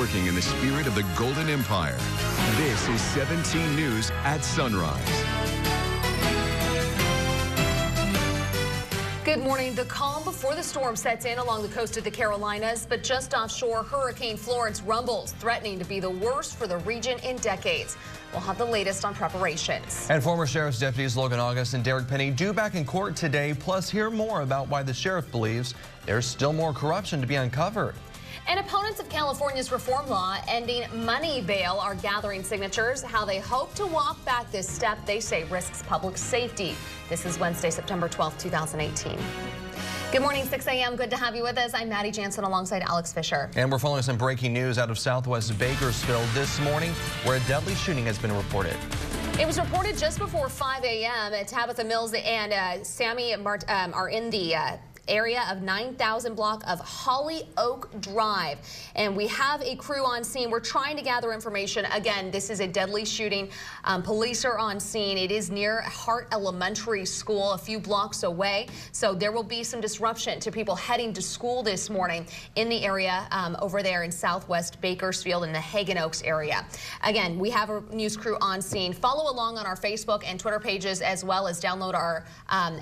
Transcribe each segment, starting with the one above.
working in the spirit of the Golden Empire. This is 17 News at Sunrise. Good morning. The calm before the storm sets in along the coast of the Carolinas, but just offshore, Hurricane Florence rumbles, threatening to be the worst for the region in decades. We'll have the latest on preparations. And former sheriff's deputies Logan August and Derek Penny due back in court today, plus hear more about why the sheriff believes there's still more corruption to be uncovered. And opponents of California's reform law ending money bail are gathering signatures. How they hope to walk back this step they say risks public safety. This is Wednesday, September 12th, 2018. Good morning, 6 a.m. Good to have you with us. I'm Maddie Jansen alongside Alex Fisher. And we're following some breaking news out of Southwest Bakersfield this morning, where a deadly shooting has been reported. It was reported just before 5 a.m. Tabitha Mills and Sammy are in the area of 9000 block of Holly Oak Drive, and we have a crew on scene. We're trying to gather information. Again, this is a deadly shooting. Police are on scene. It is near Hart Elementary School, a few blocks away, so there will be some disruption to people heading to school this morning in the area over there in Southwest Bakersfield in the Hagen Oaks area. Again, we have a news crew on scene. Follow along on our Facebook and Twitter pages, as well as download our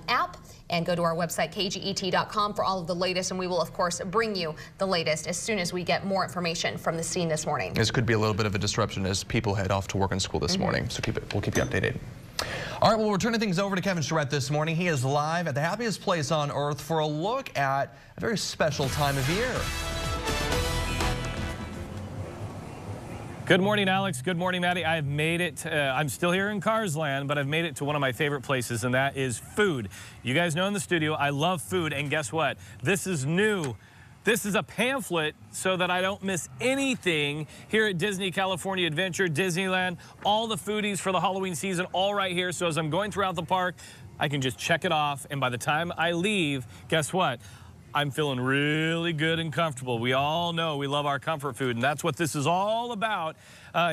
app and go to our website, kget.com, for all of the latest, and we will, of course, bring you the latest as soon as we get more information from the scene this morning. This could be a little bit of a disruption as people head off to work and school this morning, so we'll keep you updated. All right, well, we're turning things over to Kevin Charette this morning. He is live at the happiest place on earth for a look at a very special time of year. Good morning, Alex. Good morning, Maddie. I've made it. I'm still here in Cars Land, but I've made it to one of my favorite places, and that is food. You guys know in the studio, I love food, and guess what? This is new. This is a pamphlet so that I don't miss anything here at Disney California Adventure, Disneyland. All the foodies for the Halloween season, all right here. So as I'm going throughout the park, I can just check it off, and by the time I leave, guess what? I'm feeling really good and comfortable. We all know we love our comfort food, and that's what this is all about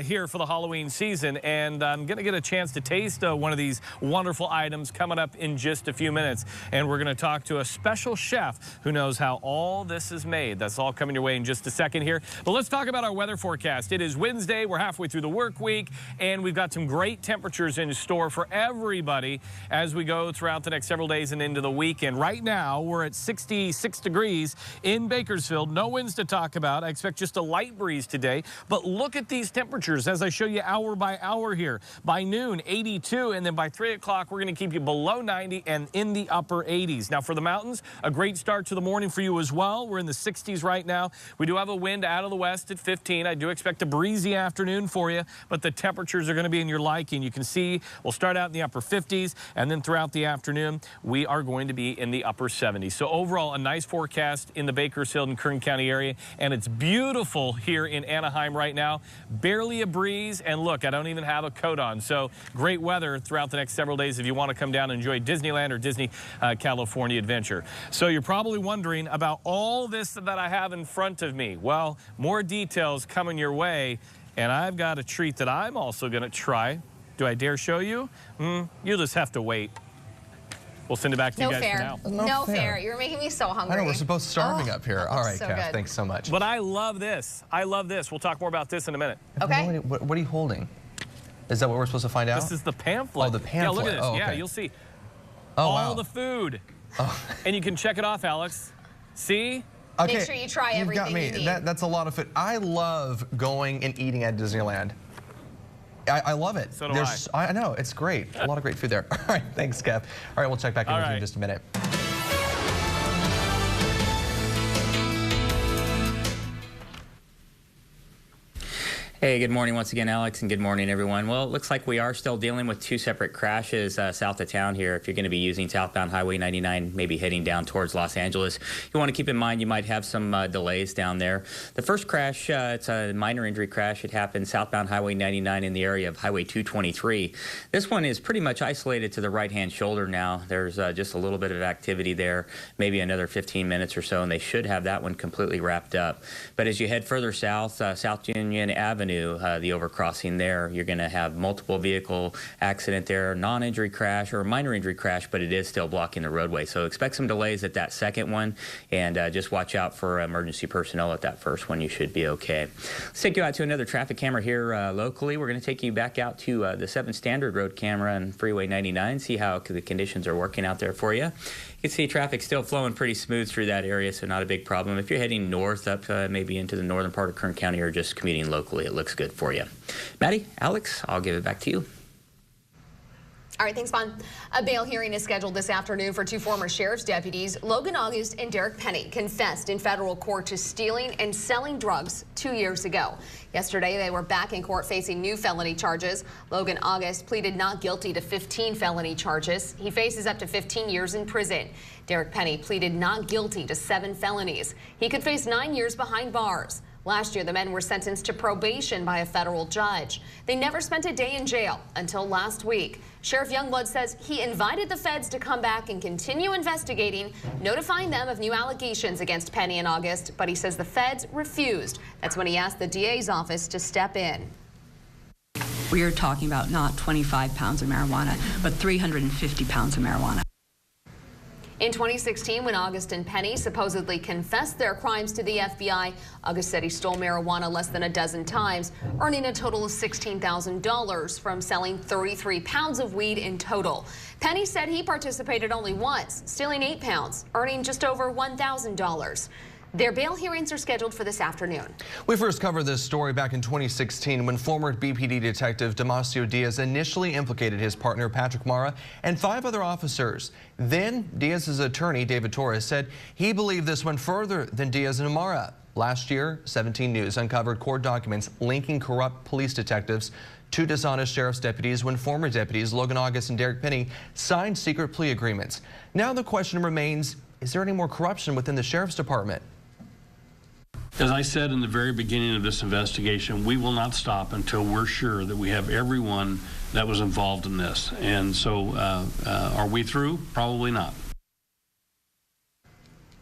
here for the Halloween season. And I'm going to get a chance to taste one of these wonderful items coming up in just a few minutes. And we're going to talk to a special chef who knows how all this is made. That's all coming your way in just a second here. But let's talk about our weather forecast. It is Wednesday. We're halfway through the work week, and we've got some great temperatures in store for everybody as we go throughout the next several days and into the weekend. Right now, we're at 66 degrees in Bakersfield. No winds to talk about. I expect just a light breeze today. But look at these temperatures as I show you hour by hour here. By noon, 82, and then by 3 o'clock, we're going to keep you below 90 and in the upper 80s. Now, for the mountains, a great start to the morning for you as well. We're in the 60s right now. We do have a wind out of the west at 15. I do expect a breezy afternoon for you, but the temperatures are going to be in your liking. You can see we'll start out in the upper 50s, and then throughout the afternoon, we are going to be in the upper 70s. So overall, a nice forecast in the Bakersfield and Kern County area, and it's beautiful here in Anaheim right now. Barely a breeze, and look, I don't even have a coat on. So great weather throughout the next several days if you want to come down and enjoy Disneyland or Disney California Adventure. So you're probably wondering about all this that I have in front of me. Well, more details coming your way, and I've got a treat that I'm also going to try. Do I dare show you? You'll just have to wait. We'll send it back to you guys for now. No fair. You're making me so hungry. I know, we're supposed to starving up here. All right, so Kath, good. thanks so much. But I love this. I love this. We'll talk more about this in a minute. Okay. What are you holding? Is that what we're supposed to find out? This is the pamphlet. Oh, the pamphlet. Yeah, look at this. Oh, okay. Yeah, you'll see. Oh, all wow. the food. Oh. And you can check it off, Alex. See? Okay. Make sure you try everything You've got me. you need. That's a lot of food. I love going and eating at Disneyland. I love it. So do I know, it's great. A lot of great food there. All right, thanks, Kev. All right, we'll check back in with you in just a minute. Hey, good morning once again, Alex, and good morning, everyone. Well, it looks like we are still dealing with two separate crashes south of town here. If you're going to be using southbound Highway 99, maybe heading down towards Los Angeles, you want to keep in mind you might have some delays down there. The first crash, it's a minor injury crash. It happened southbound Highway 99 in the area of Highway 223. This one is pretty much isolated to the right-hand shoulder now. There's just a little bit of activity there, maybe another 15 minutes or so, and they should have that one completely wrapped up. But as you head further south, South Union Avenue, Avenue, the overcrossing there. You're going to have multiple vehicle accident there, non-injury crash or minor injury crash, but it is still blocking the roadway. So expect some delays at that second one, and just watch out for emergency personnel at that first one. You should be okay. Let's take you out to another traffic camera here locally. We're going to take you back out to the 7th Standard Road camera on Freeway 99, see how the conditions are working out there for you. You can see traffic still flowing pretty smooth through that area, so not a big problem. If you're heading north up maybe into the northern part of Kern County or just commuting locally, it looks good for you. Maddie, Alex, I'll give it back to you. All right, thanks, Bon. A bail hearing is scheduled this afternoon for two former sheriff's deputies. Logan August and Derek Penny confessed in federal court to stealing and selling drugs 2 years ago. Yesterday, they were back in court facing new felony charges. Logan August pleaded not guilty to 15 felony charges. He faces up to 15 years in prison. Derek Penny pleaded not guilty to 7 felonies. He could face 9 years behind bars. Last year, the men were sentenced to probation by a federal judge. They never spent a day in jail until last week. Sheriff Youngblood says he invited the feds to come back and continue investigating, notifying them of new allegations against Penny in August, but he says the feds refused. That's when he asked the DA's office to step in. We are talking about not 25 pounds of marijuana, but 350 pounds of marijuana. In 2016, when August and Penny supposedly confessed their crimes to the FBI, August said he stole marijuana less than a dozen times, earning a total of $16,000 from selling 33 pounds of weed in total. Penny said he participated only once, stealing 8 pounds, earning just over $1,000. Their bail hearings are scheduled for this afternoon. We first covered this story back in 2016 when former BPD detective Damasio Diaz initially implicated his partner Patrick Mara and 5 other officers. Then Diaz's attorney David Torres said he believed this went further than Diaz and Mara. Last year, 17 News uncovered court documents linking corrupt police detectives to dishonest sheriff's deputies when former deputies Logan August and Derek Penny signed secret plea agreements. Now the question remains, is there any more corruption within the sheriff's department? As I said in the very beginning of this investigation, we will not stop until we're sure that we have everyone that was involved in this. And so are we through? Probably not.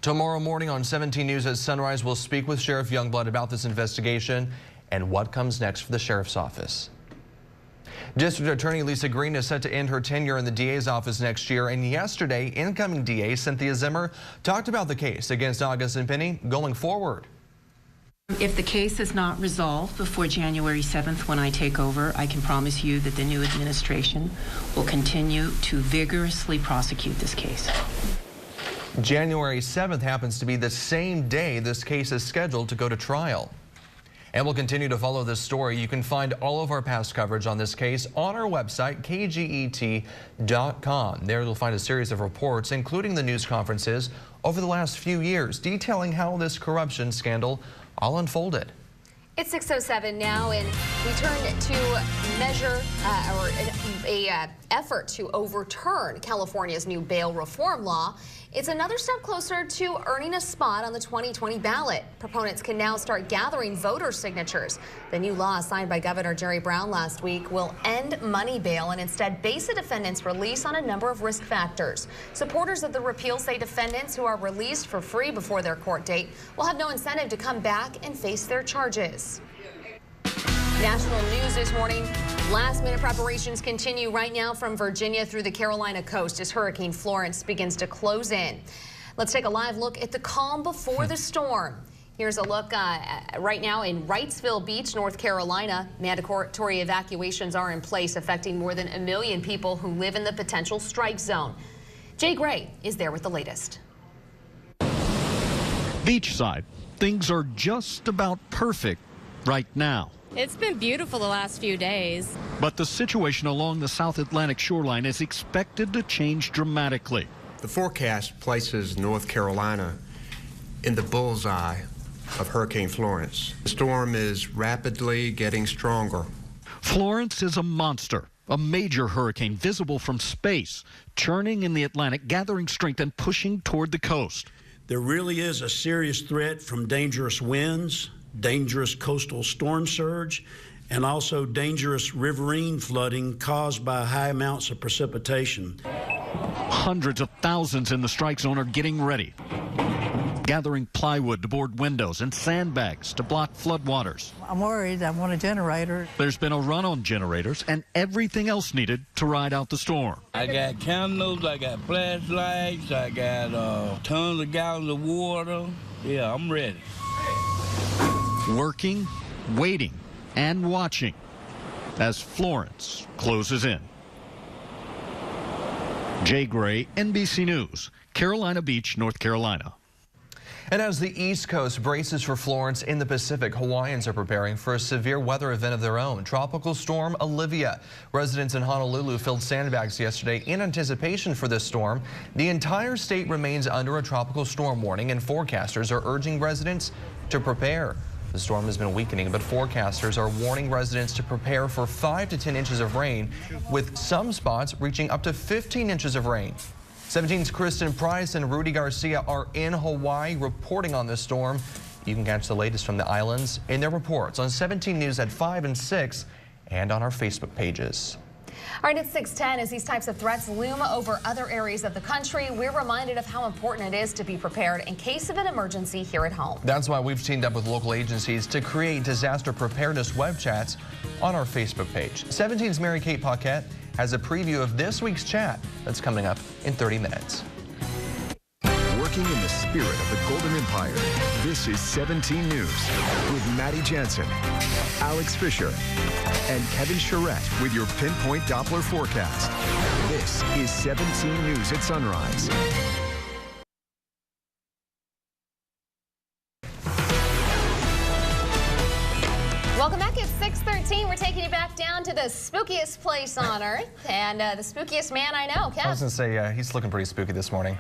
Tomorrow morning on 17 News at sunrise, we'll speak with Sheriff Youngblood about this investigation and what comes next for the sheriff's office. District Attorney Lisa Green is set to end her tenure in the DA's office next year, and yesterday, incoming DA Cynthia Zimmer talked about the case against August and Penny going forward. If the case is not resolved before January 7th when I take over, I can promise you that the new administration will continue to vigorously prosecute this case. January 7th happens to be the same day this case is scheduled to go to trial. And we'll continue to follow this story. You can find all of our past coverage on this case on our website, kget.com. There you'll find a series of reports, including the news conferences over the last few years, detailing how this corruption scandal all unfolded. It's 6:07 now, and we turn to measure an effort to overturn California's new bail reform law. It's another step closer to earning a spot on the 2020 ballot. Proponents can now start gathering voter signatures. The new law signed by Governor Jerry Brown last week will end money bail and instead base a defendant's release on a number of risk factors. Supporters of the repeal say defendants who are released for free before their court date will have no incentive to come back and face their charges. National news this morning. Last-minute preparations continue right now from Virginia through the Carolina coast as Hurricane Florence begins to close in. Let's take a live look at the calm before the storm. Here's a look right now in Wrightsville Beach, North Carolina. Mandatory evacuations are in place, affecting more than 1 million people who live in the potential strike zone. Jay Gray is there with the latest. Beachside, things are just about perfect right now. It's been beautiful the last few days. But the situation along the South Atlantic shoreline is expected to change dramatically. The forecast places North Carolina in the bullseye of Hurricane Florence. The storm is rapidly getting stronger. Florence is a monster, a major hurricane visible from space, churning in the Atlantic, gathering strength and pushing toward the coast. There really is a serious threat from dangerous winds, dangerous coastal storm surge, and also dangerous riverine flooding caused by high amounts of precipitation. Hundreds of thousands in the strike zone are getting ready. gathering plywood to board windows and sandbags to block floodwaters. I'm worried. I want a generator. There's been a run on generators and everything else needed to ride out the storm. I got candles, I got flashlights, I got tons of gallons of water. Yeah, I'm ready. Working, waiting, and watching as Florence closes in. Jay Gray, NBC News, Carolina Beach, North Carolina. And as the East Coast braces for Florence in the Pacific, Hawaiians are preparing for a severe weather event of their own. Tropical storm Olivia. Residents in Honolulu filled sandbags yesterday in anticipation for this storm. The entire state remains under a tropical storm warning, and forecasters are urging residents to prepare. The storm has been weakening, but forecasters are warning residents to prepare for 5 to 10 inches of rain, with some spots reaching up to 15 inches of rain. 17's Kristen Price and Rudy Garcia are in Hawaii reporting on this storm. You can catch the latest from the islands in their reports on 17 News at 5 and 6 and on our Facebook pages. All right, it's 6:10. As these types of threats loom over other areas of the country, we're reminded of how important it is to be prepared in case of an emergency here at home. That's why we've teamed up with local agencies to create disaster preparedness web chats on our Facebook page. 17's Mary Kate Paquette has a preview of this week's chat that's coming up in 30 minutes. Working in the spirit of the Golden Empire, this is 17 News with Maddie Jansen, Alex Fisher, and Kevin Charette with your Pinpoint Doppler forecast. This is 17 News at Sunrise. Welcome back. It's 6:13. We're taking you back down to the spookiest place on earth and the spookiest man I know, Kev. I was going to say, he's looking pretty spooky this morning.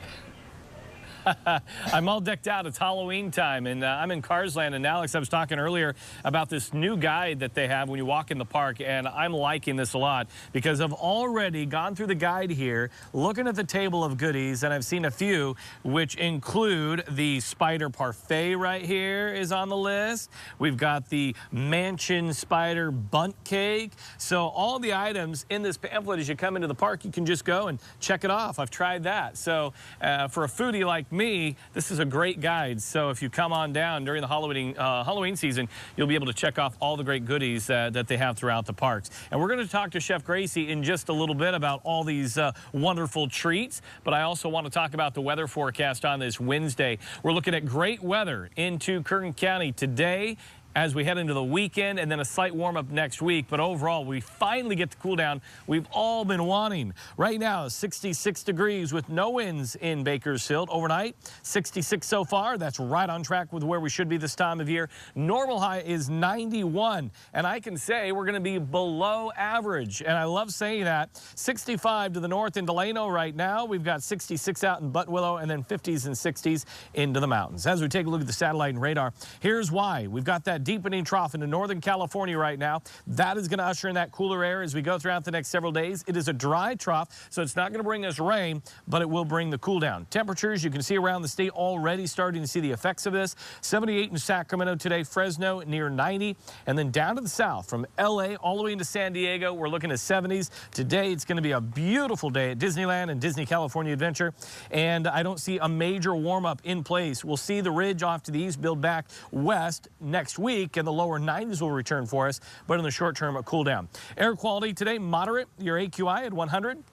I'm all decked out. It's Halloween time, and I'm in Carsland. And Alex, I was talking earlier about this new guide that they have when you walk in the park, and I'm liking this a lot because I've already gone through the guide here, looking at the table of goodies, and I've seen a few, which include the spider parfait right here is on the list. We've got the mansion spider bundt cake. So all the items in this pamphlet, as you come into the park, you can just go and check it off. I've tried that. So for a foodie like me, this is a great guide. So if you come on down during the Halloween season, you'll be able to check off all the great goodies that they have throughout the parks. And we're going to talk to Chef Gracie in just a little bit about all these wonderful treats. But I also want to talk about the weather forecast on this Wednesday. We're looking at great weather into Kern County today, as we head into the weekend, and then a slight warm-up next week. But overall, we finally get the cool down we've all been wanting. Right now, 66 degrees with no winds in Bakersfield. Overnight, 66 so far. That's right on track with where we should be this time of year. Normal high is 91, and I can say we're going to be below average, and I love saying that. 65 to the north in Delano right now. We've got 66 out in Buttonwillow, and then 50s and 60s into the mountains. As we take a look at the satellite and radar, here's why. We've got that deepening trough into Northern California right now. That is going to usher in that cooler air as we go throughout the next several days. It is a dry trough, so it's not going to bring us rain, but it will bring the cool down. Temperatures, you can see around the state already starting to see the effects of this. 78 in Sacramento today, Fresno near 90, and then down to the south from LA all the way into San Diego, we're looking at 70s. Today, it's going to be a beautiful day at Disneyland and Disney California Adventure, and I don't see a major warm-up in place. We'll see the ridge off to the east build back west next week, and the lower 90s will return for us, but in the short term, a cool down. Air quality today, moderate. Your AQI at 100.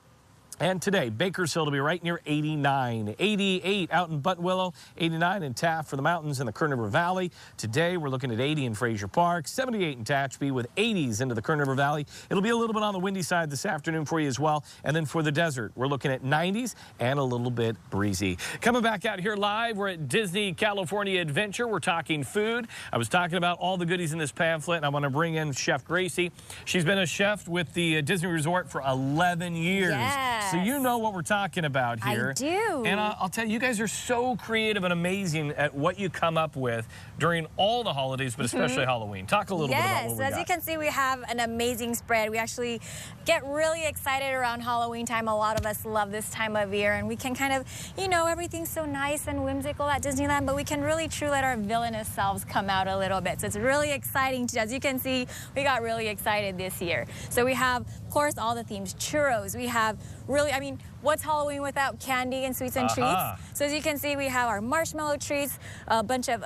And today, Bakersfield will be right near 89. 88 out in Buttonwillow, 89 in Taft for the mountains in the Kern River Valley. Today, we're looking at 80 in Fraser Park, 78 in Tehachapi with 80s into the Kern River Valley. It'll be a little bit on the windy side this afternoon for you as well. And then for the desert, we're looking at 90s and a little bit breezy. Coming back out here live, we're at Disney California Adventure. We're talking food. I was talking about all the goodies in this pamphlet, and I want to bring in Chef Gracie. She's been a chef with the Disney Resort for 11 years. Yes. So you know what we're talking about here. I do. And I'll tell you, you guys are so creative and amazing at what you come up with during all the holidays, but especially Halloween. Talk a little bit about what we got. Yes, as you can see, we have an amazing spread. We actually get really excited around Halloween time. A lot of us love this time of year, and we can kind of, you know, everything's so nice and whimsical at Disneyland, but we can really truly let our villainous selves come out a little bit. So it's really exciting. As you can see, we got really excited this year. So we have, of course, all the themes. Churros. We have really, I mean, what's Halloween without candy and sweets and treats? So as you can see, we have our marshmallow treats, a bunch of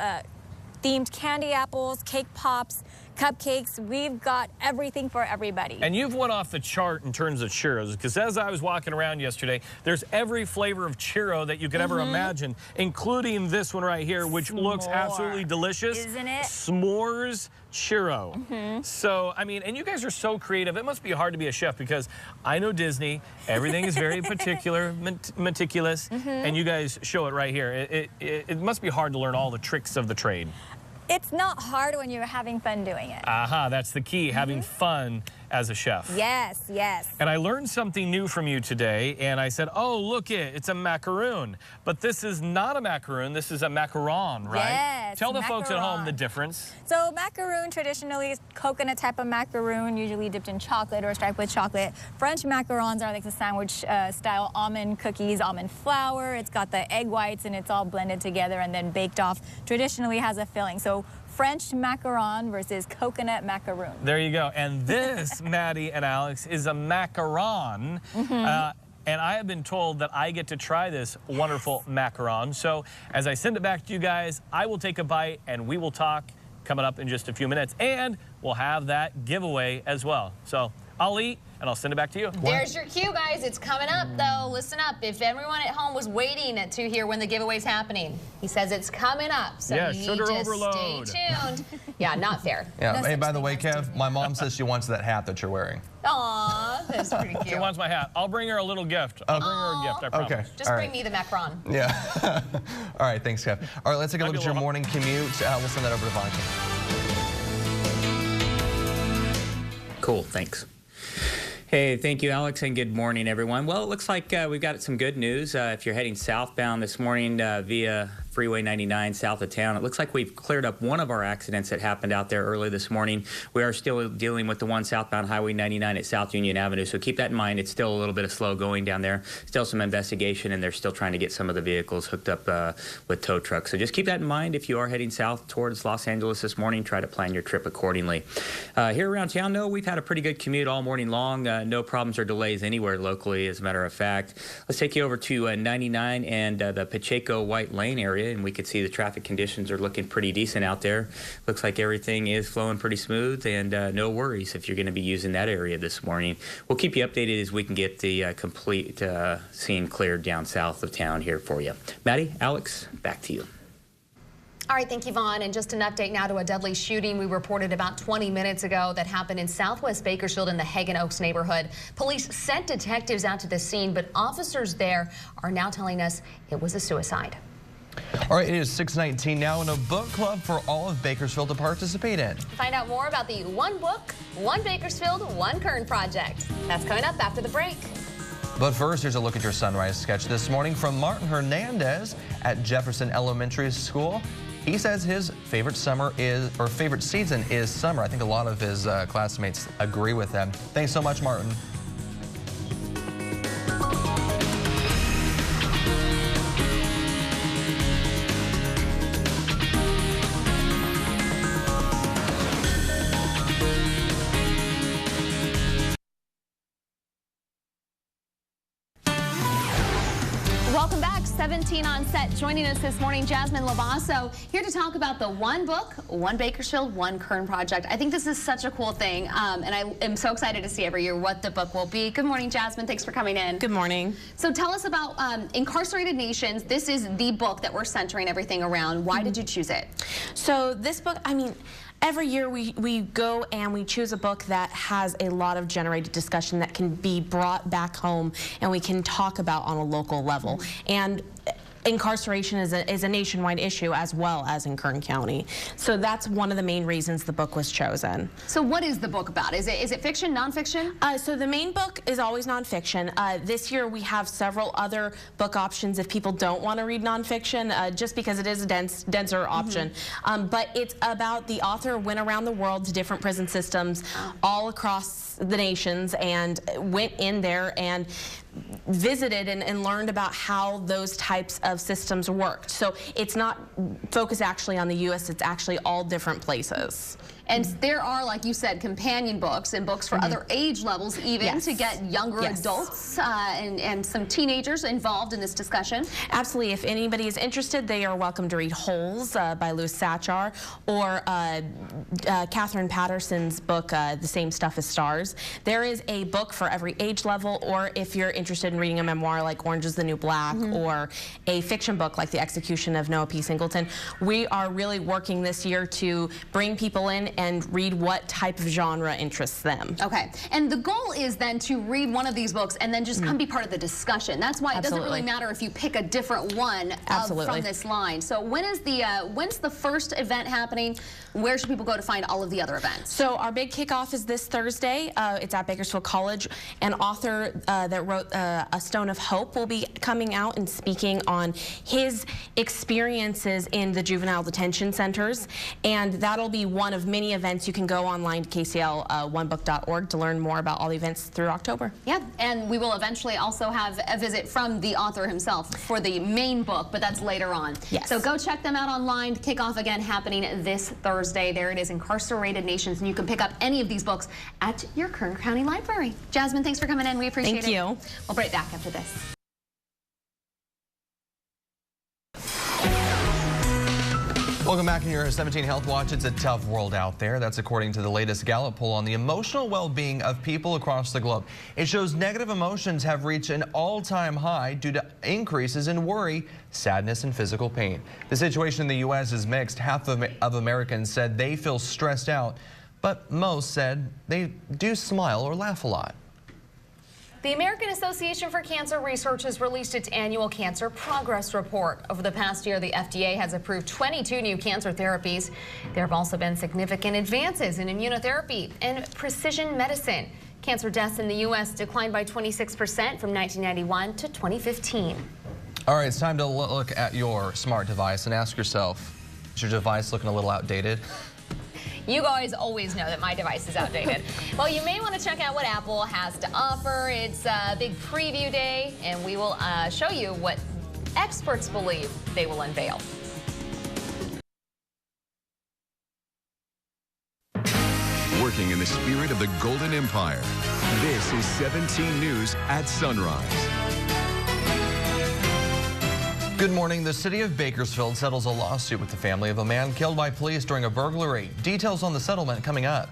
themed candy apples, cake pops, cupcakes. We've got everything for everybody. And you've went off the chart in terms of churros, because as I was walking around yesterday, there's every flavor of churro that you could ever imagine, including this one right here, which looks absolutely delicious. Isn't it? S'mores churro. So, I mean, and you guys are so creative. It must be hard to be a chef, because I know Disney, everything is very particular, meticulous, and you guys show it right here. It must be hard to learn all the tricks of the trade. It's not hard when you're having fun doing it. That's the key, having fun as a chef. Yes, yes. And I learned something new from you today, and I said, oh, look it's a macaroon. But this is not a macaroon, this is a macaron, right? Yes, Tell the folks at home the difference. So macaroon traditionally is coconut type of macaroon, usually dipped in chocolate or striped with chocolate. French macarons are like the sandwich style almond cookies, almond flour. It's got the egg whites and it's all blended together and then baked off. Traditionally has a filling. So French macaron versus coconut macaroon. There you go. And this, Maddie and Alex, is a macaron. And I have been told that I get to try this wonderful macaron. So as I send it back to you guys, I will take a bite and we will talk coming up in just a few minutes. And we'll have that giveaway as well. So I'll eat and I'll send it back to you. There's your cue, guys. It's coming up, though. Listen up. If everyone at home was waiting to hear when the giveaway's happening, he says it's coming up. So you sugar just overload. Stay tuned. Yeah, not fair. Yeah. No Hey, by the way, such thing as Kev, my mom says she wants that hat that you're wearing. Aw, that's pretty cute. She wants my hat. I'll bring her a little gift. I'll bring her a gift, I promise. Okay. Just bring me the macaron. Yeah. All right, thanks, Kev. All right, let's take a look at your morning commute. We'll send that over to Vontae. Cool, thanks. Hey, thank you, Alex, and good morning, everyone. Well, it looks like we've got some good news. If you're heading southbound this morning via Freeway 99 south of town, it looks like we've cleared up one of our accidents that happened out there early this morning. We are still dealing with the one southbound Highway 99 at South Union Avenue, so keep that in mind. It's still a little bit of slow going down there. Still some investigation, and they're still trying to get some of the vehicles hooked up with tow trucks. So just keep that in mind if you are heading south towards Los Angeles this morning. Try to plan your trip accordingly. Here around town, though, we've had a pretty good commute all morning long. No problems or delays anywhere locally, as a matter of fact. Let's take you over to 99 and the Pacheco White Lane area, and we could see the traffic conditions are looking pretty decent out there. Looks like everything is flowing pretty smooth, and no worries if you're going to be using that area this morning. We'll keep you updated as we can get the complete scene cleared down south of town here for you. Maddie, Alex, back to you. All right, thank you, Vaughn. And just an update now to a deadly shooting we reported about 20 minutes ago that happened in southwest Bakersfield in the Hagen Oaks neighborhood. Police sent detectives out to the scene, but officers there are now telling us it was a suicide. All right, it is 6:19 now, and a book club for all of Bakersfield to participate in. Find out more about the One Book, One Bakersfield, One Kern project. That's coming up after the break. But first, here's a look at your sunrise sketch this morning from Martin Hernandez at Jefferson Elementary School. He says his favorite favorite season is summer. I think a lot of his classmates agree with him. Thanks so much, Martin. Welcome back. 17 on set. Joining us this morning, Jasmine Lavasso, here to talk about the One Book, One Bakersfield, One Kern project. I think this is such a cool thing, and I am so excited to see every year what the book will be. Good morning, Jasmine. Thanks for coming in. Good morning. So tell us about Incarcerated Nations. This is the book that we're centering everything around. Why did you choose it? So this book, I mean, every year we go and we choose a book that has a lot of generated discussion that can be brought back home and we can talk about on a local level. And incarceration is a nationwide issue as well as in Kern County. So that's one of the main reasons the book was chosen. So what is the book about? Is it fiction, nonfiction? So the main book is always nonfiction. This year we have several other book options if people don't want to read nonfiction, just because it is a denser option. But it's about the author went around the world to different prison systems all across the nations and went in there and visited and learned about how those types of systems worked. So it's not focused actually on the U.S., it's actually all different places. And there are, like you said, companion books and books for other age levels even to get younger adults and some teenagers involved in this discussion. Absolutely. If anybody is interested, they are welcome to read Holes by Louis Sachar, or Catherine Patterson's book, The Same Stuff as Stars. There is a book for every age level, or if you're interested in reading a memoir like Orange is the New Black, or a fiction book like The Execution of Noah P. Singleton. We are really working this year to bring people in and read what type of genre interests them. Okay, and the goal is then to read one of these books and then just come be part of the discussion. That's why it doesn't really matter if you pick a different one from this line. So when is when's the first event happening? Where should people go to find all of the other events? So our big kickoff is this Thursday. It's at Bakersfield College. An author that wrote A Stone of Hope will be coming out and speaking on his experiences in the juvenile detention centers, and that'll be one of many events. You can go online to kcl1book.org to learn more about all the events through October. Yeah, and we will eventually also have a visit from the author himself for the main book, but that's later on. Yes. So go check them out online. Kickoff again happening this Thursday. There it is, Incarcerated Nations, and you can pick up any of these books at your Kern County Library. Jasmine, thanks for coming in. We appreciate it. Thank you. We'll be right back after this. Welcome back in your 17 Health Watch. It's a tough world out there. That's according to the latest Gallup poll on the emotional well-being of people across the globe. It shows negative emotions have reached an all-time high due to increases in worry, sadness, and physical pain. The situation in the U.S. is mixed. Half of Americans said they feel stressed out, but most said they do smile or laugh a lot. The American Association for Cancer Research has released its annual cancer progress report. Over the past year, the FDA has approved 22 new cancer therapies. There have also been significant advances in immunotherapy and precision medicine. Cancer deaths in the U.S. declined by 26% from 1991 to 2015. All right, it's time to look at your smart device and ask yourself, is your device looking a little outdated? You guys always know that my device is outdated. Well, you may want to check out what Apple has to offer. It's a big preview day, and we will show you what experts believe they will unveil. Working in the spirit of the Golden Empire, this is 17 News at Sunrise. Good morning. The city of Bakersfield settles a lawsuit with the family of a man killed by police during a burglary. Details on the settlement coming up.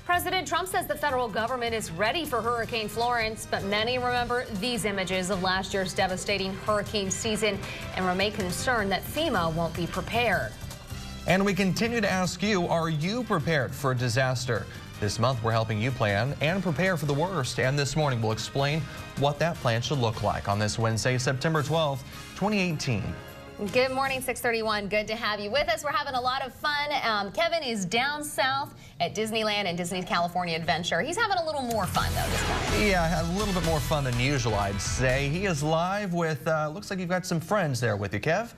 President Trump says the federal government is ready for Hurricane Florence, but many remember these images of last year's devastating hurricane season and remain concerned that FEMA won't be prepared. And we continue to ask you, are you prepared for a disaster? This month, we're helping you plan and prepare for the worst. And this morning, we'll explain what that plan should look like on this Wednesday, September 12th, 2018. Good morning, 631. Good to have you with us. We're having a lot of fun. Kevin is down south at Disneyland and Disney's California Adventure. He's having a little more fun, though, this time. Yeah, a little bit more fun than usual, I'd say. He is live with, looks like you've got some friends there with you, Kev.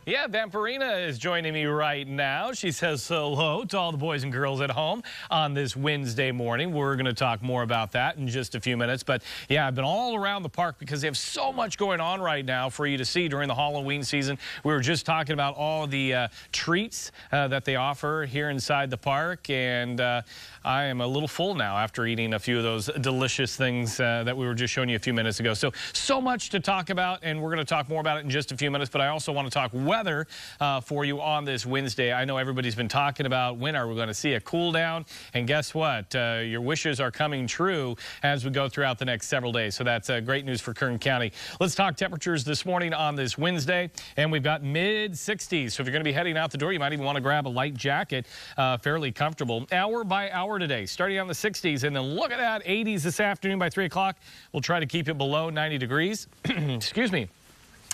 Yeah, Vampirina is joining me right now. She says hello to all the boys and girls at home on this Wednesday morning. We're going to talk more about that in just a few minutes. But yeah, I've been all around the park because they have so much going on right now for you to see during the Halloween season. We were just talking about all the treats that they offer here inside the park. And I am a little full now after eating a few of those delicious things that we were just showing you a few minutes ago. So much to talk about, and we're going to talk more about it in just a few minutes. But I also want to talk weather for you on this Wednesday. I know everybody's been talking about when are we going to see a cool down, and guess what? Your wishes are coming true as we go throughout the next several days. So that's great news for Kern County. Let's talk temperatures this morning on this Wednesday, and we've got mid-60s. So if you're going to be heading out the door, you might even want to grab a light jacket, fairly comfortable. Hour by hour today, starting on the 60s, and then look at that, 80s this afternoon by 3 o'clock. We'll try to keep it below 90 degrees. Excuse me.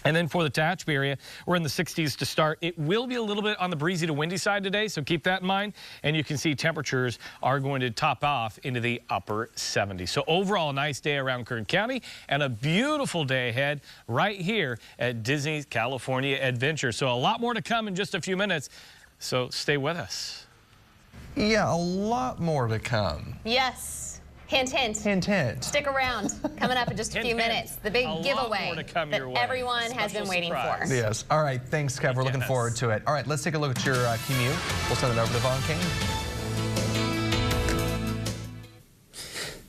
And then for the Tehachapi area, we're in the 60s to start. It will be a little bit on the breezy to windy side today, so keep that in mind. And you can see temperatures are going to top off into the upper 70s. So overall, a nice day around Kern County and a beautiful day ahead right here at Disney's California Adventure. So a lot more to come in just a few minutes, so stay with us. Yeah, a lot more to come. Yes. Hint, hint. Hint, hint. Stick around. Coming up in just a few minutes. The big giveaway that everyone has been waiting for. Yes. All right. Thanks, Kev. We're looking forward to it. All right. Let's take a look at your commute. We'll send it over to Vaughn Kane.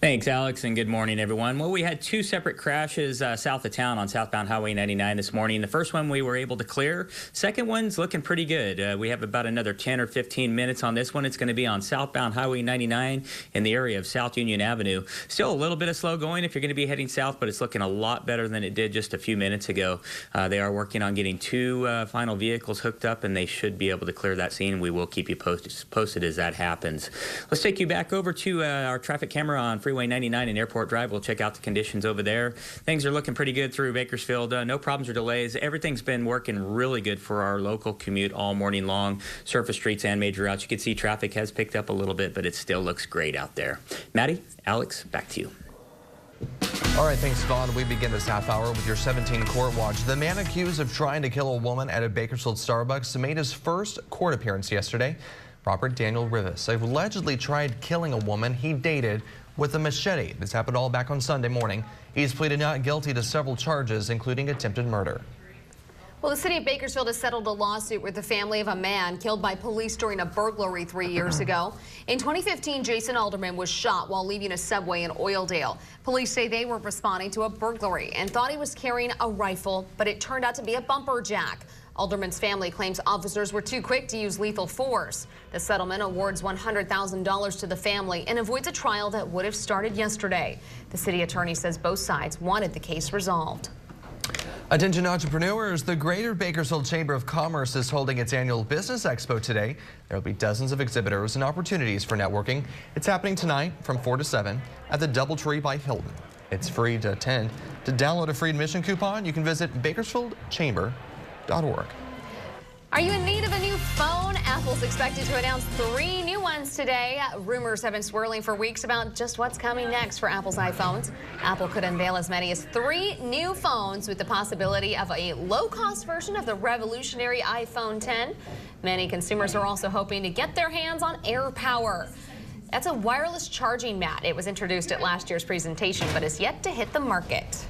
Thanks, Alex, and good morning, everyone. Well, we had two separate crashes south of town on southbound Highway 99 this morning. The first one we were able to clear. Second one's looking pretty good. We have about another 10 or 15 minutes on this one. It's going to be on southbound Highway 99 in the area of South Union Avenue. Still a little bit of slow going if you're going to be heading south, but it's looking a lot better than it did just a few minutes ago. They are working on getting two final vehicles hooked up, and they should be able to clear that scene. We will keep you posted as that happens. Let's take you back over to our traffic camera on Freeway 99 and Airport Drive. We'll check out the conditions over there. Things are looking pretty good through Bakersfield. No problems or delays. Everything's been working really good for our local commute all morning long. Surface streets and major routes. You can see traffic has picked up a little bit, but it still looks great out there. Maddie, Alex, back to you. All right, thanks, Vaughn. We begin this half hour with your 17 Court Watch. The man accused of trying to kill a woman at a Bakersfield Starbucks made his first court appearance yesterday. Robert Daniel Rivas allegedly tried killing a woman he dated with a machete. This happened all back on Sunday morning. He's pleaded not guilty to several charges, including attempted murder. Well, the city of Bakersfield has settled a lawsuit with the family of a man killed by police during a burglary 3 years ago. In 2015, Jason Alderman was shot while leaving a Subway in Oildale. Police say they were responding to a burglary and thought he was carrying a rifle, but it turned out to be a bumper jack. Alderman's family claims officers were too quick to use lethal force. The settlement awards $100,000 to the family and avoids a trial that would have started yesterday. The city attorney says both sides wanted the case resolved. Attention entrepreneurs, the Greater Bakersfield Chamber of Commerce is holding its annual Business Expo today. There will be dozens of exhibitors and opportunities for networking. It's happening tonight from 4 to 7 at the DoubleTree by Hilton. It's free to attend. To download a free admission coupon, you can visit bakersfieldchamber.org. Are you in need of a new phone? Apple's expected to announce 3 new ones today. Rumors have been swirling for weeks about just what's coming next for Apple's iPhones. Apple could unveil as many as 3 new phones with the possibility of a low-cost version of the revolutionary iPhone 10. Many consumers are also hoping to get their hands on AirPower. That's a wireless charging mat. It was introduced at last year's presentation, but is yet to hit the market.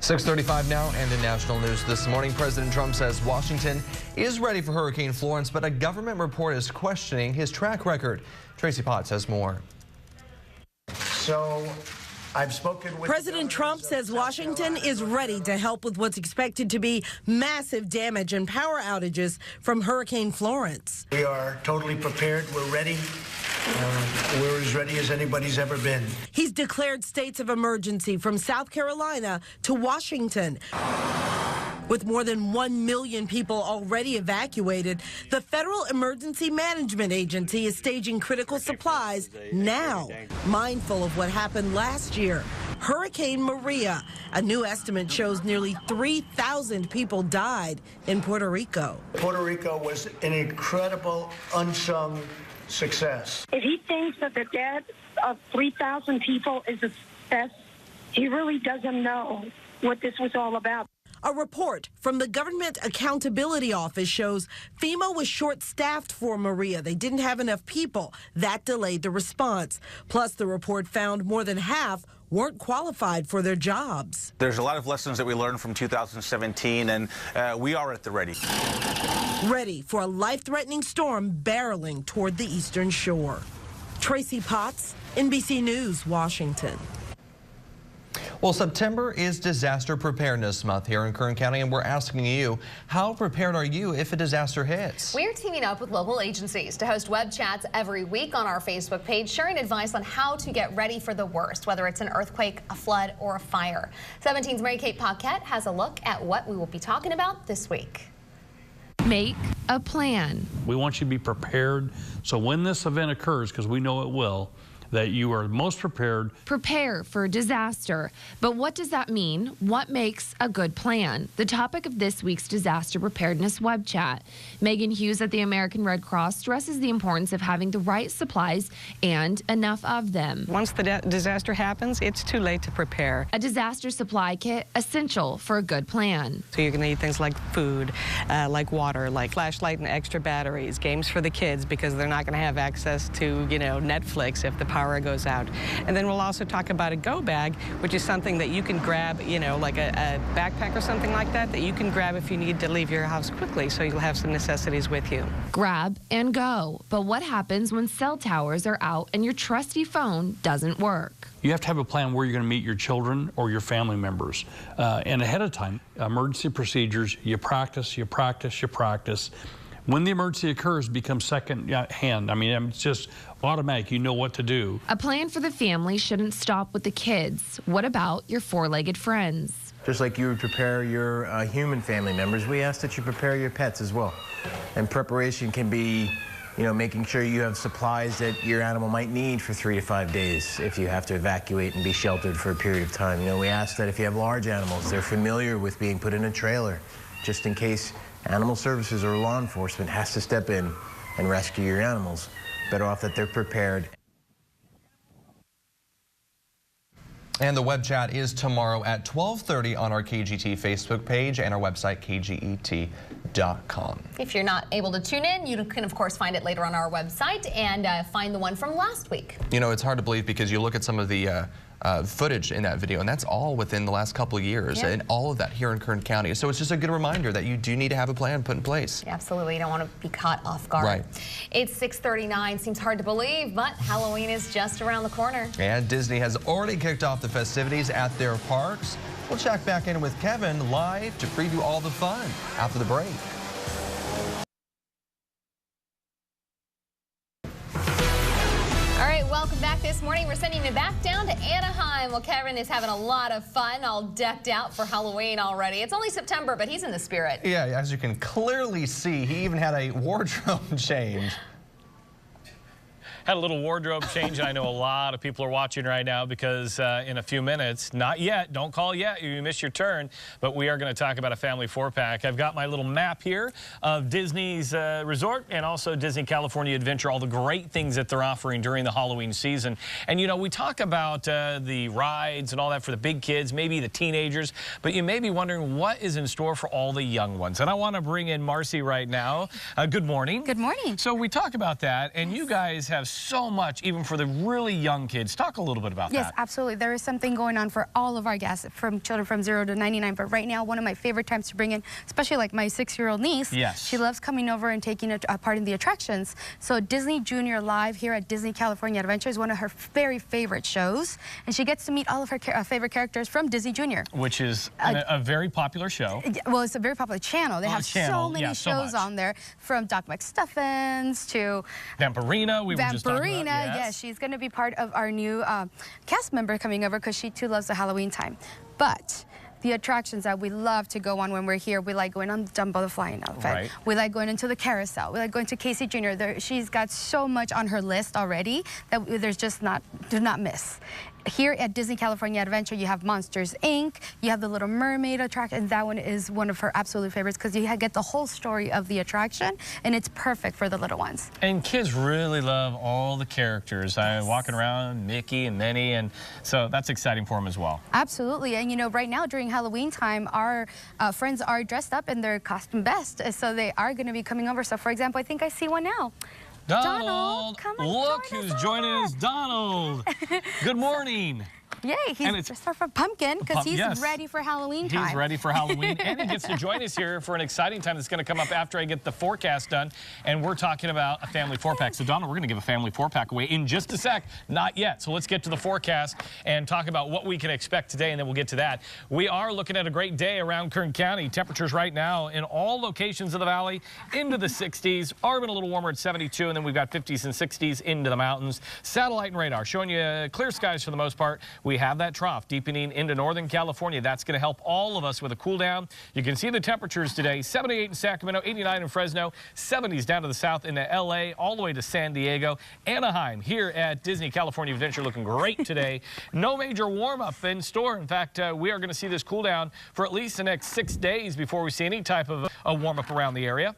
6:35 now, and in national news this morning, President Trump says Washington is ready for Hurricane Florence, but a government report is questioning his track record. Tracy Potts has more. So I've spoken with President Trump says Washington is ready to help with what's expected to be massive damage and power outages from Hurricane Florence. We are totally prepared. We're ready. We're as ready as anybody's ever been. He's declared states of emergency from South Carolina to Washington. With more than 1 million people already evacuated, the Federal Emergency Management Agency is staging critical supplies now, mindful of what happened last year. Hurricane Maria. A new estimate shows nearly 3,000 people died in Puerto Rico. Puerto Rico was an incredible, unsung success. If he thinks that the death of 3,000 people is a success, he really doesn't know what this was all about. A report from the Government Accountability Office shows FEMA was short-staffed for Maria. They didn't have enough people. That delayed the response. Plus, the report found more than half weren't qualified for their jobs. There's a lot of lessons that we learned from 2017, and we are at the ready. Ready for a life-threatening storm barreling toward the eastern shore. Tracy Potts, NBC News, Washington. Well, September is Disaster Preparedness Month here in Kern County, and we're asking you, how prepared are you if a disaster hits? We're teaming up with local agencies to host web chats every week on our Facebook page, sharing advice on how to get ready for the worst, whether it's an earthquake, a flood, or a fire. 17's Mary-Kate Paquette has a look at what we will be talking about this week. Make a plan. We want you to be prepared, so when this event occurs, because we know it will, that you are most prepared. Prepare for disaster. But what does that mean? What makes a good plan? The topic of this week's disaster preparedness web chat. Megan Hughes at the American Red Cross stresses the importance of having the right supplies and enough of them. Once the disaster happens, it's too late to prepare. A disaster supply kit, essential for a good plan. So you're going to need things like food, like water, like flashlight and extra batteries, games for the kids because they're not going to have access to, Netflix if the power power goes out. And then we'll also talk about a go bag, which is something that you can grab, you know, like a backpack or something like that, that you can grab if you need to leave your house quickly, so you'll have some necessities with you. Grab and go. But what happens when cell towers are out and your trusty phone doesn't work? You have to have a plan where you're going to meet your children or your family members. And ahead of time, emergency procedures, you practice, you practice, you practice. When the emergency occurs, it becomes second hand. I mean, it's just automatic. You know what to do. A plan for the family shouldn't stop with the kids. What about your four-legged friends? Just like you would prepare your human family members, we ask that you prepare your pets as well. And preparation can be, you know, making sure you have supplies that your animal might need for 3 to 5 days if you have to evacuate and be sheltered for a period of time. You know, we ask that if you have large animals, they're familiar with being put in a trailer, just in case animal services or law enforcement has to step in and rescue your animals. Better off that they're prepared. And the web chat is tomorrow at 12:30 on our KGT Facebook page and our website, kget.com. If you're not able to tune in, you can, of course, find it later on our website and find the one from last week. You know, it's hard to believe because you look at some of the footage in that video, and that's all within the last couple of years, and all of that here in Kern County. So it's just a good reminder that you do need to have a plan put in place. Yeah, absolutely. You don't want to be caught off guard. Right. It's 6:39. Seems hard to believe, but Halloween is just around the corner. And Disney has already kicked off the festivities at their parks. We'll check back in with Kevin live to preview all the fun after the break. Welcome back this morning. We're sending you back down to Anaheim. Well, Kevin is having a lot of fun, all decked out for Halloween already. It's only September, but he's in the spirit. Yeah, as you can clearly see, he even had a wardrobe change. Had a little wardrobe change. I know a lot of people are watching right now because in a few minutes, not yet, don't call yet, you missed your turn, but we are going to talk about a family 4-pack. I've got my little map here of Disney's resort and also Disney California Adventure, all the great things that they're offering during the Halloween season. And, you know, we talk about the rides and all that for the big kids, maybe the teenagers, but you may be wondering what is in store for all the young ones. And I want to bring in Marcy right now. Good morning. Good morning. So we talk about that, and you guys have so much, even for the really young kids. Talk a little bit about that. Yes, absolutely. There is something going on for all of our guests, from children from 0 to 99. But right now, one of my favorite times to bring in, especially like my 6-year-old niece. Yes. She loves coming over and taking a part in the attractions. So Disney Junior Live here at Disney California Adventure is one of her very favorite shows. And she gets to meet all of her favorite characters from Disney Junior. Which is a very popular show. Well, it's a very popular channel. They have so many shows on there, from Doc McStuffins to Vampirina. We were just talking about. Yes, she's going to be part of our new cast member coming over because she too loves the Halloween time. But the attractions that we love to go on when we're here, we like going on Dumbo the Flying Elephant. Right. We like going into the carousel. We like going to Casey Jr. She's got so much on her list already that there's just do not miss. Here at Disney California Adventure, you have Monsters, Inc., you have the Little Mermaid attraction, and that one is one of her absolute favorites because you get the whole story of the attraction, and it's perfect for the little ones. And kids really love all the characters. I'm walking around, Mickey and Minnie, and so that's exciting for them as well. Absolutely, and you know, right now during Halloween time, our friends are dressed up in their costume best, so they are going to be coming over. So, for example, I think I see one now. Donald, come on, look who's joining us, Donald. Good morning. Yay, he's dressed up for Pumpkin because he's ready for Halloween time. He's ready for Halloween, and he gets to join us here for an exciting time that's going to come up after I get the forecast done, and we're talking about a family 4-pack. So, Donna, we're going to give a family 4-pack away in just a sec. Not yet. So let's get to the forecast and talk about what we can expect today, and then we'll get to that. We are looking at a great day around Kern County. Temperatures right now in all locations of the valley into the 60s. Arbonne a little warmer at 72, and then we've got 50s and 60s into the mountains. Satellite and radar showing you clear skies for the most part. We have that trough deepening into Northern California. That's going to help all of us with a cool down. You can see the temperatures today, 78 in Sacramento, 89 in Fresno, 70s down to the south into LA, all the way to San Diego. Anaheim here at Disney California Adventure looking great today. No major warm-up in store. In fact, we are going to see this cool down for at least the next 6 days before we see any type of a warm-up around the area.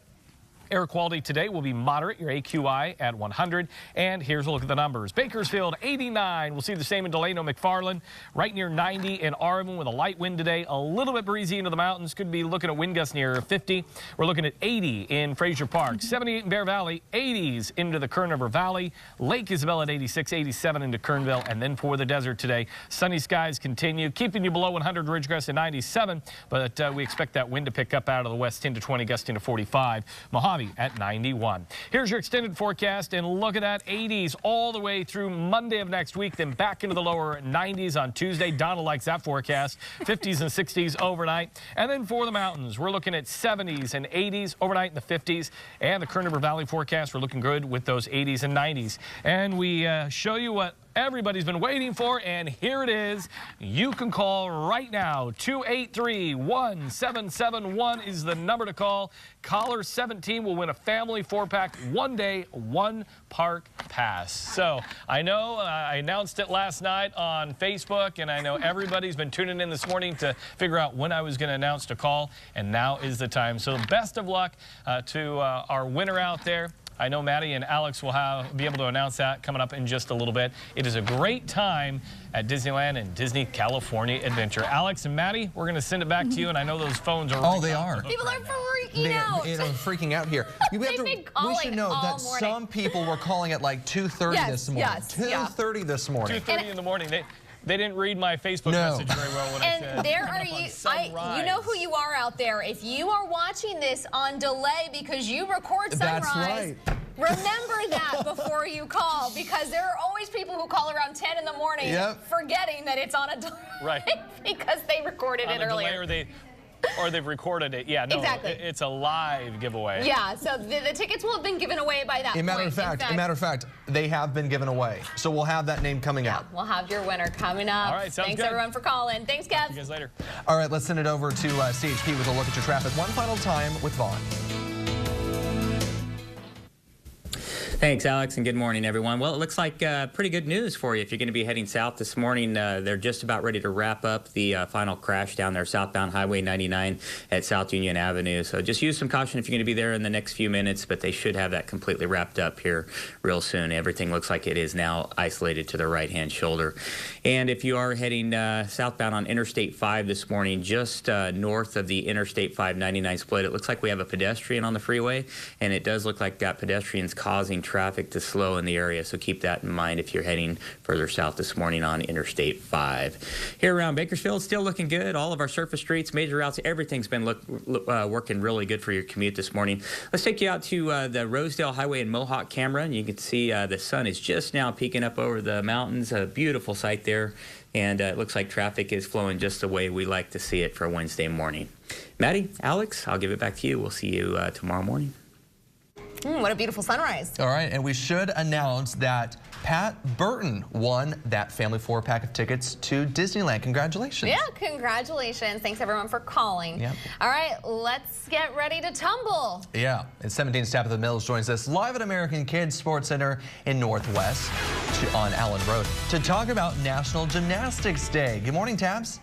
Air quality today will be moderate, your AQI at 100. And here's a look at the numbers. Bakersfield, 89. We'll see the same in Delano, McFarland, right near 90 in Arvin with a light wind today. A little bit breezy into the mountains. Could be looking at wind gusts near 50. We're looking at 80 in Fraser Park, 78 in Bear Valley, 80s into the Kern River Valley. Lake Isabel at 86, 87 into Kernville. And then for the desert today, sunny skies continue, keeping you below 100. Ridgecrest at 97, but we expect that wind to pick up out of the west, 10 to 20, gusting to 45. Mojave at 91. Here's your extended forecast, and look at that, 80s all the way through Monday of next week, then back into the lower 90s on Tuesday. Donna likes that forecast. 50s and 60s overnight. And then for the mountains, we're looking at 70s and 80s overnight in the 50s. And the Kern River Valley forecast, we're looking good with those 80s and 90s. And we show you what everybody's been waiting for, and here it is. You can call right now. 283-1771 is the number to call. Caller 17 will win a family 4-pack, 1-day, 1-park pass. So I know I announced it last night on Facebook, and I know everybody's been tuning in this morning to figure out when I was going to announce to call, and now is the time. So best of luck to our winner out there. I know Maddie and Alex will be able to announce that coming up in just a little bit. It is a great time at Disneyland and Disney California Adventure. Alex and Maddie, we're going to send it back to you, and I know those phones are... Oh, they are. People are freaking out. They're freaking out here. We should know that some people were calling at like 2:30 this morning. 2:30 this morning. 2:30 in the morning. They didn't read my Facebook message very well when I said. And there are you. You know who you are out there. If you are watching this on delay because you record Sunrise, that's right. Remember that before you call, because there are always people who call around 10 in the morning forgetting that it's on a delay because they recorded it earlier. Or they've recorded it. Yeah, no, exactly. It's a live giveaway. Yeah, so the tickets will have been given away by that point. Matter of fact, they have been given away. So we'll have that name coming out. We'll have your winner coming up. All right, sounds Thanks good. everyone for calling. Thanks, Kev. See you guys later. All right, let's send it over to CHP with a look at your traffic one final time with Vaughn. Thanks, Alex, and good morning, everyone. Well, it looks like pretty good news for you if you're going to be heading south this morning. They're just about ready to wrap up the final crash down there, southbound Highway 99 at South Union Avenue. So just use some caution if you're going to be there in the next few minutes, but they should have that completely wrapped up here real soon. Everything looks like it is now isolated to the right-hand shoulder. And if you are heading southbound on Interstate 5 this morning, just north of the Interstate 599 split, it looks like we have a pedestrian on the freeway, and it does look like that pedestrian's causing traffic to slow in the area, so keep that in mind if you're heading further south this morning on Interstate 5. Here around Bakersfield, still looking good. All of our surface streets, major routes, everything's been working really good for your commute this morning. Let's take you out to the Rosedale Highway and Mohawk camera, and you can see the sun is just now peeking up over the mountains. A beautiful sight there, and it looks like traffic is flowing just the way we like to see it for Wednesday morning. Maddie, Alex, I'll give it back to you. We'll see you tomorrow morning. What a beautiful sunrise. All right, and we should announce that Pat Burton won that family 4-pack of tickets to Disneyland. Congratulations. Yeah, congratulations. Thanks, everyone, for calling. Yep. All right, let's get ready to tumble. Yeah, and 17's Tabitha Mills joins us live at American Kids Sports Center in Northwest on Allen Road to talk about National Gymnastics Day. Good morning, Tabs.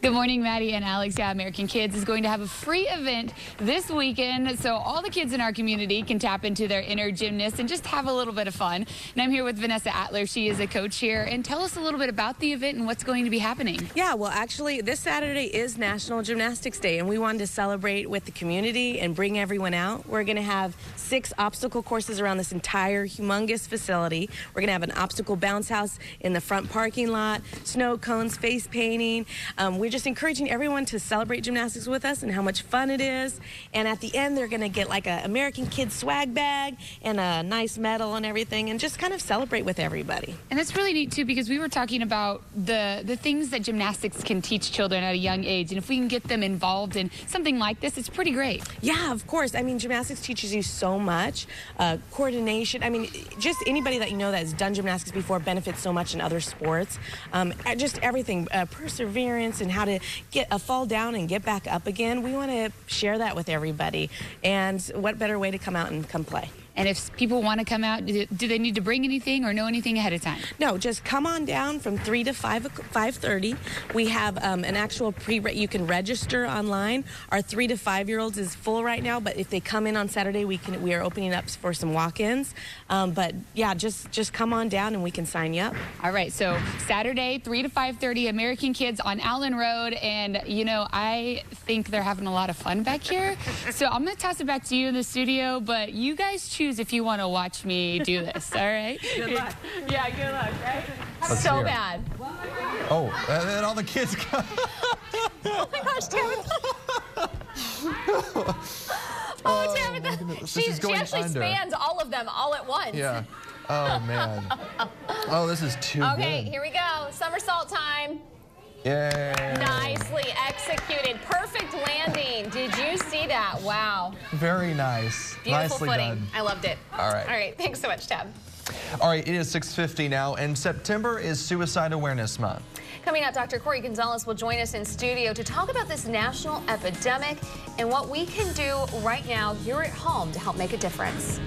Good morning, Maddie and Alex. Yeah, American Kids is going to have a free event this weekend, so all the kids in our community can tap into their inner gymnast and just have a little bit of fun. And I'm here with Vanessa Atler. She is a coach here. And tell us a little bit about the event and what's going to be happening. Yeah, well, actually, this Saturday is National Gymnastics Day, and we wanted to celebrate with the community and bring everyone out. We're going to have 6 obstacle courses around this entire humongous facility. We're going to have an obstacle bounce house in the front parking lot, snow cones, face painting. We're just encouraging everyone to celebrate gymnastics with us and how much fun it is. And at the end, they're going to get like an American Kids swag bag and a nice medal and everything, and just kind of celebrate with everybody. And that's really neat, too, because we were talking about the things that gymnastics can teach children at a young age. And if we can get them involved in something like this, it's pretty great. Yeah, of course. I mean, gymnastics teaches you so much. Coordination. I mean, just anybody that you know that has done gymnastics before benefits so much in other sports. Just everything, perseverance and how to fall down and get back up again. We want to share that with everybody. And what better way to come out and come play? And if people want to come out, do they need to bring anything or know anything ahead of time? No, just come on down from 3 to 5:30. We have an actual you can register online. Our 3 to 5-year-olds is full right now, but if they come in on Saturday, we are opening up for some walk-ins. But yeah, just come on down and we can sign you up. All right, so Saturday, 3 to 5:30, American Kids on Allen Road, and you know, I think they're having a lot of fun back here. So I'm gonna toss it back to you in the studio, but you guys choose if you want to watch me do this, all right? Good luck. Yeah, good luck, right? Let's So hear it. bad. Oh, and then all the kids got... Oh my gosh, Tabitha. Oh, Tabitha. This is She going actually under. spans all of them all at once. Yeah. Oh, man. Oh, this is too Okay, good. here we go. Somersault time. Yay. Nicely executed. Perfect landing. Did you see that? Wow. Very nice. Beautiful Nicely footing. done. I loved it. All right. All right. Thanks so much, Tab. All right, it is 6:50 now, and September is Suicide Awareness Month. Coming up, Dr. Corey Gonzalez will join us in studio to talk about this national epidemic and what we can do right now here at home to help make a difference.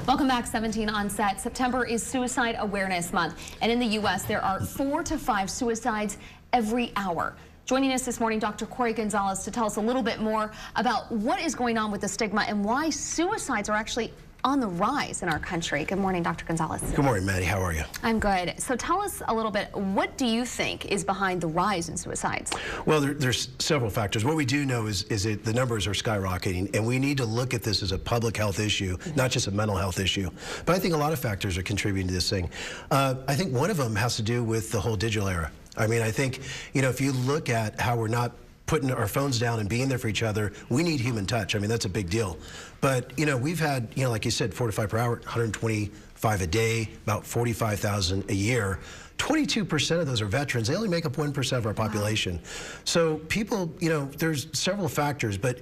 Welcome back, 17 on set. September is Suicide Awareness Month, and in the U.S. there are 4 to 5 suicides every hour. Joining us this morning, Dr. Corey Gonzalez, to tell us a little bit more about what is going on with the stigma and why suicides are actually on the rise in our country. Good morning, Dr. Gonzalez. Good morning, Maddie. How are you? I'm good. So tell us a little bit, what do you think is behind the rise in suicides? Well, there's several factors. What we do know is that the numbers are skyrocketing, and we need to look at this as a public health issue, not just a mental health issue. But I think a lot of factors are contributing to this thing. I think one of them has to do with the whole digital era. I mean, I think, you know, if you look at how we're not putting our phones down and being there for each other, we need human touch. I mean, that's a big deal. But, you know, we've had, you know, like you said, 4 to 5 per hour, 125 a day, about 45,000 a year. 22% of those are veterans. They only make up 1% of our population. So people, you know, there's several factors, but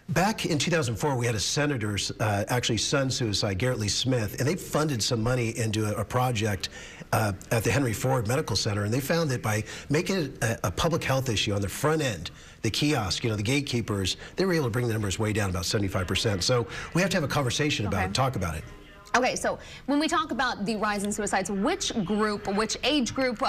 back in 2004, we had a senator's actually son suicide, Garrett Lee Smith, and they funded some money into a project at the Henry Ford Medical Center, and they found that by making it a public health issue on the front end, the kiosk, you know, the gatekeepers, they were able to bring the numbers way down about 75%. So we have to have a conversation about it, talk about it. Okay, so when we talk about the rise in suicides, which age group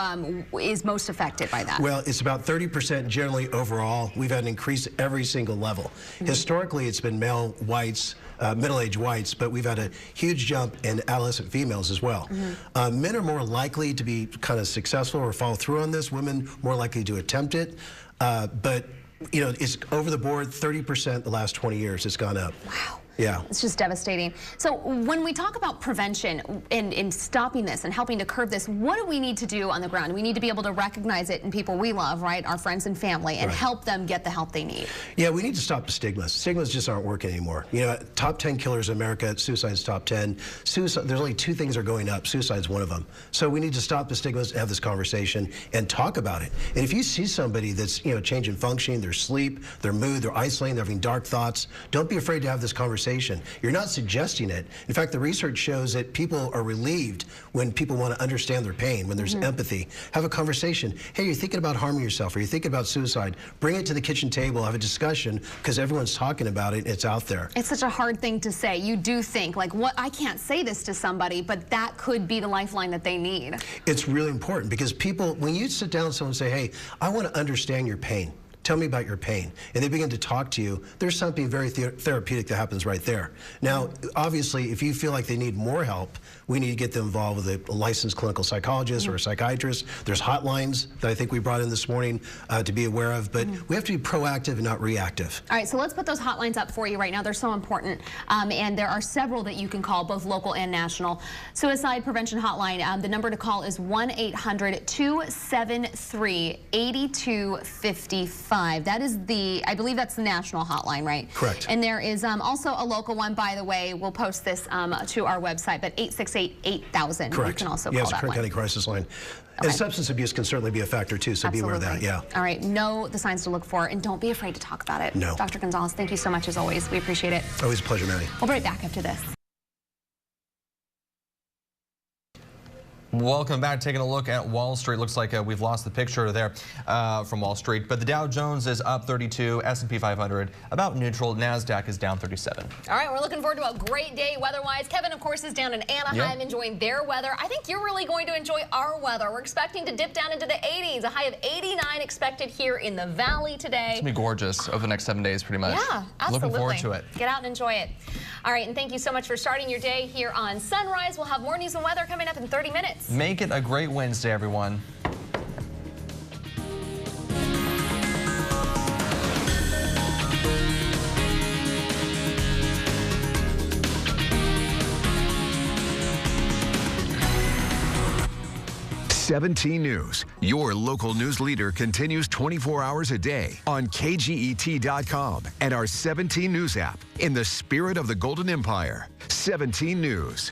is most affected by that? Well, it's about 30% generally overall. We've had an increase at every single level. Historically, it's been male whites, middle-aged whites, but we've had a huge jump in adolescent females as well. Men are more likely to be kind of successful or follow through on this. Women more likely to attempt it. But, you know, it's over the board, 30% the last 20 years. It's gone up. Wow. Yeah. It's just devastating. So when we talk about prevention and stopping this and helping to curb this, what do we need to do on the ground? We need to be able to recognize it in people we love, right? Our friends and family, and help them get the help they need. Yeah, we need to stop the stigmas. Stigmas just aren't working anymore. You know, top 10 killers in America, suicide's top 10. Suicide, there's only 2 things that are going up. Suicide's one of them. So we need to stop the stigmas, have this conversation, and talk about it. And if you see somebody that's, you know, changing functioning, their sleep, their mood, they're isolating, they're having dark thoughts, don't be afraid to have this conversation. You're not suggesting it. In fact, the research shows that people are relieved when people want to understand their pain, when there's empathy. Have a conversation. Hey, you're thinking about harming yourself, or you're thinking about suicide. Bring it to the kitchen table, have a discussion, because everyone's talking about it, and it's out there. It's such a hard thing to say. You do think, like, what? I can't say this to somebody, but that could be the lifeline that they need. It's really important, because people, when you sit down with someone and say, hey, I want to understand your pain. Tell me about your pain. And they begin to talk to you. There's something very therapeutic that happens right there. Now, obviously, if you feel like they need more help, we need to get them involved with a licensed clinical psychologist or a psychiatrist. There's hotlines that I think we brought in this morning to be aware of, but we have to be proactive and not reactive. All right, so let's put those hotlines up for you right now. They're so important, and there are several that you can call, both local and national. Suicide Prevention Hotline, the number to call is 1-800-273-8255. That is I believe that's the national hotline, right? Correct. And there is also a local one, by the way. We'll post this to our website, but 868-8000. Correct. You can also call it's that Kern one. County Crisis Line. Okay. And substance abuse can certainly be a factor too, so be aware of that, yeah. All right, know the signs to look for, and don't be afraid to talk about it. No. Dr. Gonzalez, thank you so much as always. We appreciate it. Always a pleasure, Maddie. We'll be right back after this. Welcome back. Taking a look at Wall Street. Looks like we've lost the picture there from Wall Street. But the Dow Jones is up 32, S&P 500 about neutral. NASDAQ is down 37. All right, we're looking forward to a great day weather-wise. Kevin, of course, is down in Anaheim enjoying their weather. I think you're really going to enjoy our weather. We're expecting to dip down into the 80s. A high of 89 expected here in the valley today. It's going to be gorgeous over the next 7 days, pretty much. Yeah, absolutely. Looking forward to it. Get out and enjoy it. All right, and thank you so much for starting your day here on Sunrise. We'll have more news and weather coming up in 30 minutes. Make it a great Wednesday, everyone. "17 News, your local news leader, continues 24 hours a day on KGET.com and our 17 News app. In the spirit of the Golden Empire, 17 News.